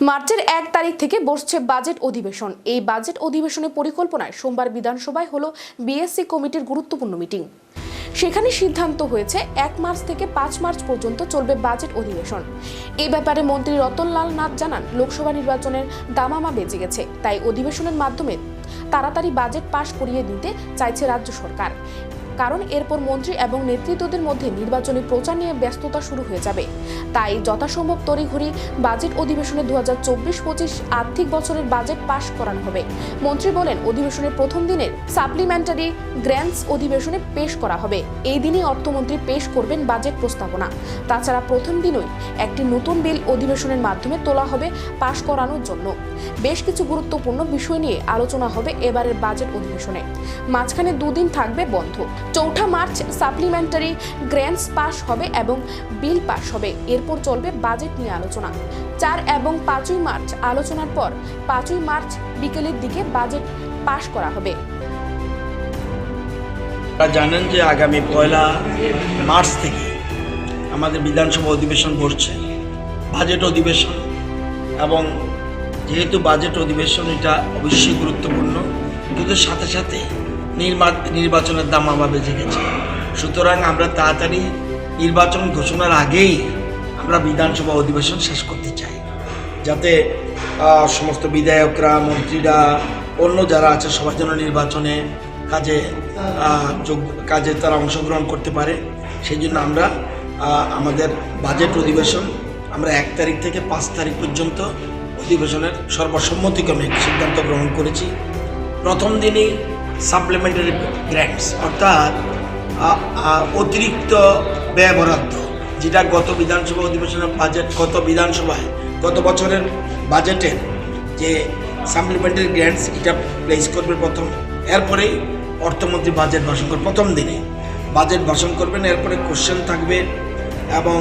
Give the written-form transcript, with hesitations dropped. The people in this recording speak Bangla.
মার্চের 1 তারিখ থেকে বসছে বাজেট অধিবেশন। এই বাজেট অধিবেশনের পরিকল্পনায় সোমবার বিধানসভায় হলো বিএসসি কমিটির গুরুত্বপূর্ণ মিটিং। সেখানে সিদ্ধান্ত হয়েছে 1 মার্চ থেকে 5 মার্চ পর্যন্ত চলবে বাজেট অধিবেশন। এই ব্যাপারে মন্ত্রী রতনলাল নাথ জানান, লোকসভা নির্বাচনের দামামা বেজে গেছে, তাই অধিবেশনের মাধ্যমে তাড়াতাড়ি বাজেট পাশ করিয়ে দিতে চাইছে রাজ্য সরকার। কারণ এরপর মন্ত্রী এবং নেতৃত্বদের মধ্যে নির্বাচনী প্রচার নিয়ে ব্যস্ততা শুরু হয়ে যাবে। তাই যথাসম্ভব তড়িঘড়ি বাজেট অধিবেশনে 2024-25 আর্থিক বছরের বাজেট পাশ করানো হবে। মন্ত্রী বলেন, অধিবেশনের প্রথম দিনের সাপ্লিমেন্টারি গ্র্যান্টস অধিবেশনে পেশ করা হবে। এই দিনই অর্থমন্ত্রী পেশ করবেন বাজেট প্রস্তাবনা। তাছাড়া প্রথম দিনই একটি নতুন বিল অধিবেশনের মাধ্যমে তোলা হবে পাশ করানোর জন্য। বেশ কিছু গুরুত্বপূর্ণ বিষয় নিয়ে আলোচনা হবে এবারের বাজেট অধিবেশনে। মাঝখানে দুদিন থাকবে বন্ধ। 4 মার্চ সাপ্লিমেন্টারি গ্র্যান্টস পাস হবে এবং বিল পাস হবে। এরপর চলবে বাজেট নিয়ে আলোচনা। 4 এবং 5 মার্চ আলোচনার পর 5 মার্চ বিকেলের দিকে বাজেট পাস করা হবে। আপনারা জানেন যে আগামী 1 মার্চ থেকে আমাদের বিধানসভা অধিবেশন বসছে, বাজেট অধিবেশন। এবং যেহেতু বাজেট অধিবেশন এটা অবশ্যই গুরুত্বপূর্ণ, কিন্তু সাথে সাথে নির্বাচনের দামামা বেজে গেছে। সুতরাং আমরা তাড়াতাড়ি নির্বাচন ঘোষণার আগেই আমরা বিধানসভা অধিবেশন শেষ করতে চাই, যাতে সমস্ত বিধায়করা, মন্ত্রীরা, অন্য যারা আছে সবার জন্য নির্বাচনে কাজে তারা অংশগ্রহণ করতে পারে। সেই জন্য আমরা আমাদের বাজেট অধিবেশন আমরা 1 তারিখ থেকে 5 তারিখ পর্যন্ত অধিবেশনের সর্বসম্মতিক্রমে সিদ্ধান্ত গ্রহণ করেছি। প্রথম দিনই সাপ্লিমেন্টারি গ্র্যান্টস অর্থাৎ অতিরিক্ত ব্যয় বরাদ্দ, যেটা গত বিধানসভা অধিবেশনের বাজেট, গত বছরের বাজেটের যে সাপ্লিমেন্টারি গ্র্যান্টস এটা প্লেস করবে প্রথম। এরপরেই অর্থমন্ত্রী বাজেট ভাষণ করবে, প্রথম দিনে বাজেট ভাষণ করবেন। এরপরে কোশ্চেন থাকবে এবং